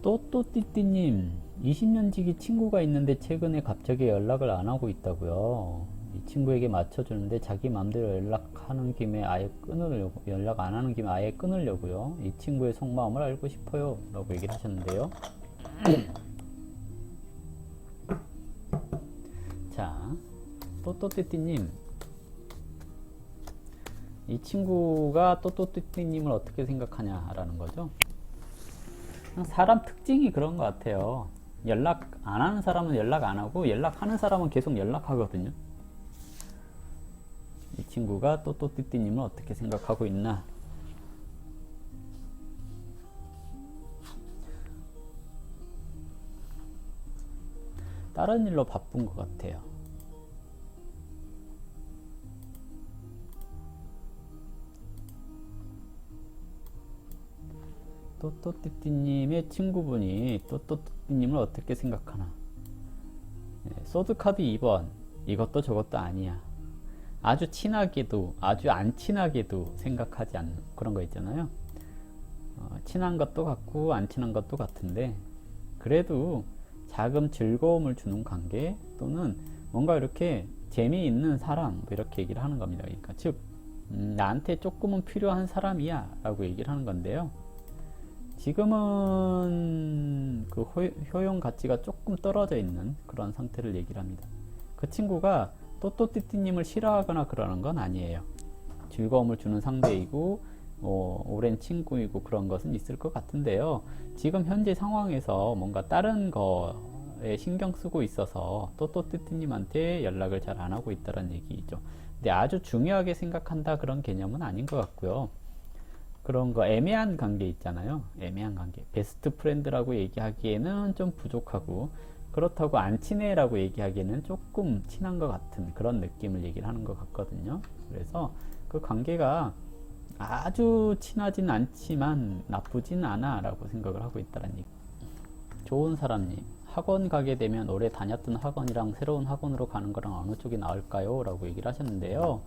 또또띠띠님 20년지기 친구가 있는데 최근에 갑자기 연락을 안 하고 있다고요. 이 친구에게 맞춰주는데 자기 맘대로 연락하는 김에 아예 끊으려고, 연락 안 하는 김에 아예 끊으려고요. 이 친구의 속마음을 알고 싶어요 라고 얘기를 하셨는데요. 자, 또또띠띠님, 이 친구가 또또띠띠님을 어떻게 생각하냐라는 거죠. 사람 특징이 그런 것 같아요. 연락 안 하는 사람은 연락 안 하고 연락하는 사람은 계속 연락하거든요. 이 친구가 또또띠띠님을 어떻게 생각하고 있나. 다른 일로 바쁜 것 같아요. 또또띠띠님의 친구분이 또또띠띠님을 어떻게 생각하나. 소드카드 2번, 이것도 저것도 아니야. 아주 친하게도 아주 안 친하게도 생각하지 않는 그런 거 있잖아요. 친한 것도 같고 안 친한 것도 같은데 그래도 자금 즐거움을 주는 관계 또는 뭔가 이렇게 재미있는 사람 뭐 이렇게 얘기를 하는 겁니다. 그러니까 즉 나한테 조금은 필요한 사람이야 라고 얘기를 하는 건데요. 지금은 그 효용 가치가 조금 떨어져 있는 그런 상태를 얘기를 합니다. 그 친구가 또또띠띠님을 싫어하거나 그러는 건 아니에요. 즐거움을 주는 상대이고 오랜 친구이고 그런 것은 있을 것 같은데요. 지금 현재 상황에서 뭔가 다른 거에 신경 쓰고 있어서 또또띠띠님한테 연락을 잘 안 하고 있다는 얘기죠. 근데 아주 중요하게 생각한다 그런 개념은 아닌 것 같고요. 그런 거 애매한 관계 있잖아요. 애매한 관계. 베스트 프렌드라고 얘기하기에는 좀 부족하고 그렇다고 안 친해라고 얘기하기에는 조금 친한 것 같은 그런 느낌을 얘기를 하는 것 같거든요. 그래서 그 관계가 아주 친하진 않지만 나쁘진 않아 라고 생각을 하고 있다는 얘기. 좋은 사람님, 학원 가게 되면 오래 다녔던 학원이랑 새로운 학원으로 가는 거랑 어느 쪽이 나을까요? 라고 얘기를 하셨는데요.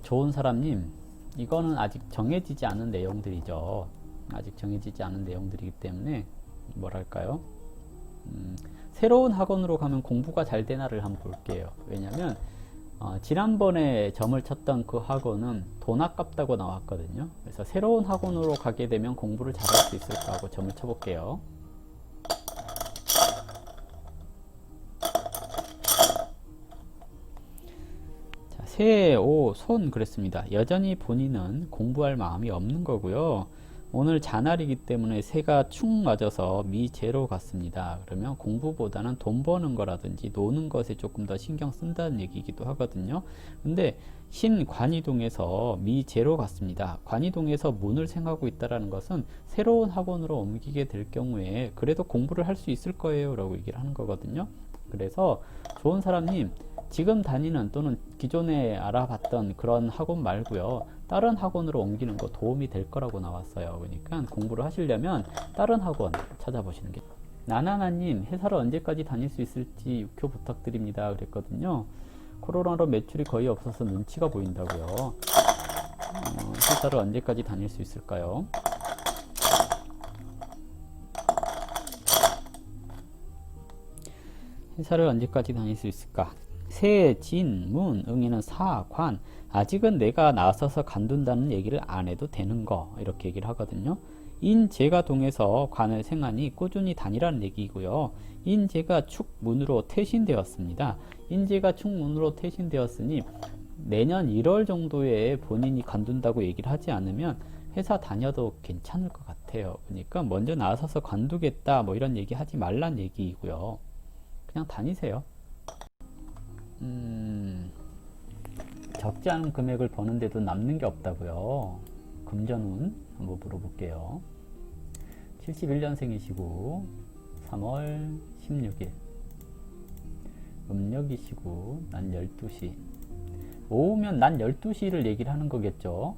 좋은 사람님, 이거는 아직 정해지지 않은 내용들이죠. 아직 정해지지 않은 내용들이기 때문에 뭐랄까요? 새로운 학원으로 가면 공부가 잘 되나를 한번 볼게요. 왜냐면 지난번에 점을 쳤던 그 학원은 돈 아깝다고 나왔거든요. 그래서 새로운 학원으로 가게 되면 공부를 잘할 수 있을까 하고 점을 쳐볼게요. 새, 오, 손 그랬습니다. 여전히 본인은 공부할 마음이 없는 거고요. 오늘 잔날이기 때문에 새가 축 맞아서 미제로 같습니다. 그러면 공부보다는 돈 버는 거라든지 노는 것에 조금 더 신경 쓴다는 얘기이기도 하거든요. 근데 신관이동에서 미제로 같습니다. 관이동에서 문을 생하고 있다는 것은 새로운 학원으로 옮기게 될 경우에 그래도 공부를 할 수 있을 거예요 라고 얘기를 하는 거거든요. 그래서 좋은 사람님, 지금 다니는 또는 기존에 알아봤던 그런 학원 말고요. 다른 학원으로 옮기는 거 도움이 될 거라고 나왔어요. 그러니까 공부를 하시려면 다른 학원 찾아보시는 게. 나나나님, 회사를 언제까지 다닐 수 있을지 유표 부탁드립니다. 그랬거든요. 코로나로 매출이 거의 없어서 눈치가 보인다고요. 회사를 언제까지 다닐 수 있을까요? 회사를 언제까지 다닐 수 있을까? 새, 진, 문, 응에는 사, 관. 아직은 내가 나서서 간둔다는 얘기를 안 해도 되는 거 이렇게 얘기를 하거든요. 인재가 동해서 관을 생하니 꾸준히 다니라는 얘기고요. 인재가 축문으로 퇴신되었습니다. 인재가 축문으로 퇴신되었으니 내년 1월 정도에 본인이 간둔다고 얘기를 하지 않으면 회사 다녀도 괜찮을 것 같아요. 그러니까 먼저 나서서 관두겠다 뭐 이런 얘기 하지 말란 얘기이고요. 그냥 다니세요. 적지 않은 금액을 버는데도 남는 게 없다고요. 금전운 한번 물어볼게요. 71년생이시고 3월 16일 음력이시고 난 12시 오후면 난 12시를 얘기를 하는 거겠죠.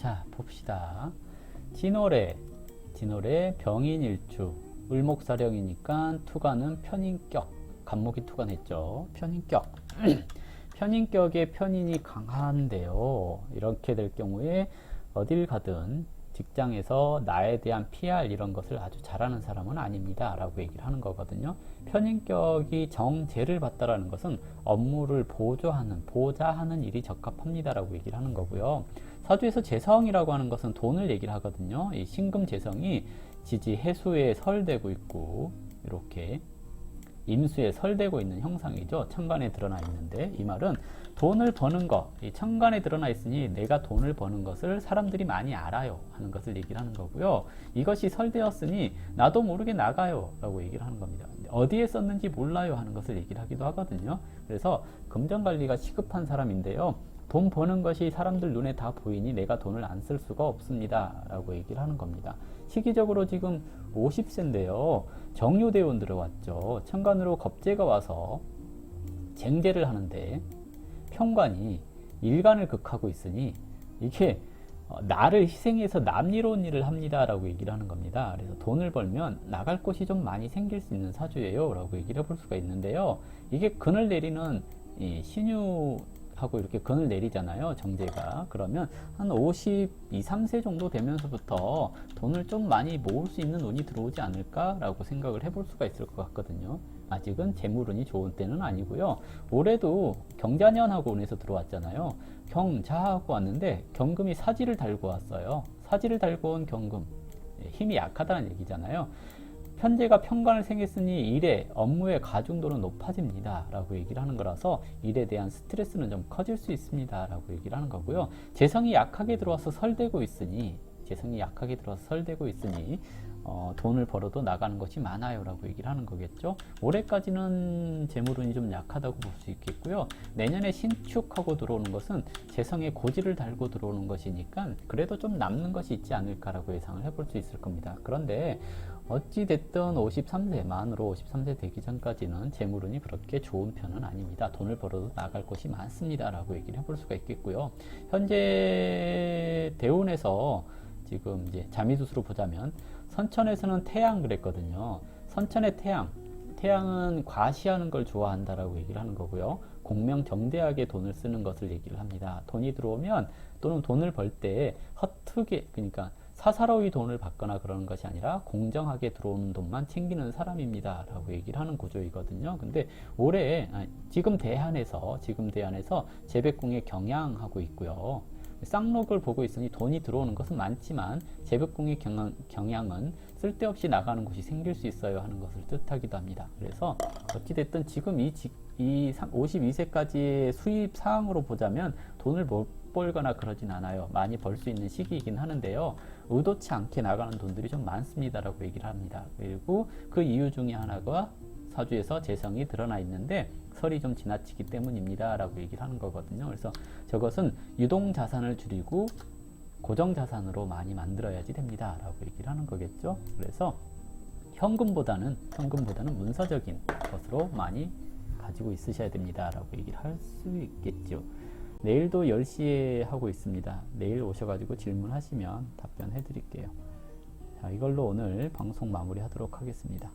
자, 봅시다. 진월에 병인일주, 을목사령이니까 투간은 편인격, 간목이 투간했죠. 편인격. 편인격의 편인이 강한데요. 이렇게 될 경우에 어딜 가든 직장에서 나에 대한 PR 이런 것을 아주 잘하는 사람은 아닙니다 라고 얘기를 하는 거거든요. 편인격이 정제를 받다라는 것은 업무를 보좌하는 일이 적합합니다 라고 얘기를 하는 거고요. 사주에서 재성이라고 하는 것은 돈을 얘기를 하거든요. 이 신금 재성이 지지 해수에 설되고 있고 이렇게 임수에 설되고 있는 형상이죠. 천간에 드러나 있는데 이 말은 돈을 버는 것, 이 천간에 드러나 있으니 내가 돈을 버는 것을 사람들이 많이 알아요 하는 것을 얘기를 하는 거고요. 이것이 설되었으니 나도 모르게 나가요 라고 얘기를 하는 겁니다. 어디에 썼는지 몰라요 하는 것을 얘기를 하기도 하거든요. 그래서 금전관리가 시급한 사람인데요. 돈 버는 것이 사람들 눈에 다 보이니 내가 돈을 안 쓸 수가 없습니다 라고 얘기를 하는 겁니다. 시기적으로 지금 50세인데요. 정유대운 들어왔죠. 천간으로 겁재가 와서 쟁제를 하는데 편관이 일간을 극하고 있으니 이게 나를 희생해서 남이로운 일을 합니다 라고 얘기를 하는 겁니다. 그래서 돈을 벌면 나갈 곳이 좀 많이 생길 수 있는 사주예요 라고 얘기를 해볼 수가 있는데요. 이게 근을 내리는 이 신유 하고 이렇게 근을 내리잖아요. 정제가. 그러면 한 52, 3세 정도 되면서부터 돈을 좀 많이 모을 수 있는 운이 들어오지 않을까라고 생각을 해볼 수가 있을 것 같거든요. 아직은 재물운이 좋은 때는 아니고요. 올해도 경자년하고 운에서 들어왔잖아요. 경자하고 왔는데 경금이 사지를 달고 왔어요. 사지를 달고 온 경금. 힘이 약하다는 얘기잖아요. 현재가 편관을 생겼으니 일에 업무의 가중도는 높아집니다 라고 얘기를 하는 거라서 일에 대한 스트레스는 좀 커질 수 있습니다 라고 얘기를 하는 거고요. 재성이 약하게 들어와서 설되고 있으니 돈을 벌어도 나가는 것이 많아요 라고 얘기를 하는 거겠죠. 올해까지는 재물운이 좀 약하다고 볼 수 있겠고요. 내년에 신축하고 들어오는 것은 재성의 고지를 달고 들어오는 것이니까 그래도 좀 남는 것이 있지 않을까라고 예상을 해볼 수 있을 겁니다. 그런데 어찌됐든 53세 만으로 53세 되기 전까지는 재물운이 그렇게 좋은 편은 아닙니다. 돈을 벌어도 나갈 곳이 많습니다 라고 얘기를 해볼 수가 있겠고요. 현재 대운에서 지금 이제 자미두수로 보자면 선천에서는 태양 그랬거든요. 선천의 태양은 과시하는 걸 좋아한다라고 얘기를 하는 거고요. 공명정대하게 돈을 쓰는 것을 얘기를 합니다. 돈이 들어오면 또는 돈을 벌 때 허투게 그러니까 사사로이 돈을 받거나 그러는 것이 아니라 공정하게 들어오는 돈만 챙기는 사람입니다 라고 얘기를 하는 구조이거든요. 근데 올해 지금 대한에서 재백궁에 경향하고 있고요. 쌍록을 보고 있으니 돈이 들어오는 것은 많지만 재백궁의 경향은 쓸데없이 나가는 곳이 생길 수 있어요 하는 것을 뜻하기도 합니다. 그래서 어찌됐든 지금 이 52세까지의 수입 상황으로 보자면 돈을 못 벌거나 그러진 않아요. 많이 벌 수 있는 시기이긴 하는데요. 의도치 않게 나가는 돈들이 좀 많습니다 라고 얘기를 합니다. 그리고 그 이유 중에 하나가 사주에서 재성이 드러나 있는데 설이 좀 지나치기 때문입니다 라고 얘기를 하는 거거든요. 그래서 저것은 유동자산을 줄이고 고정자산으로 많이 만들어야지 됩니다 라고 얘기를 하는 거겠죠. 그래서 현금보다는 문서적인 것으로 많이 가지고 있으셔야 됩니다 라고 얘기를 할 수 있겠죠. 내일도 10시에 하고 있습니다. 내일 오셔가지고 질문하시면 답변해 드릴게요. 자, 이걸로 오늘 방송 마무리 하도록 하겠습니다.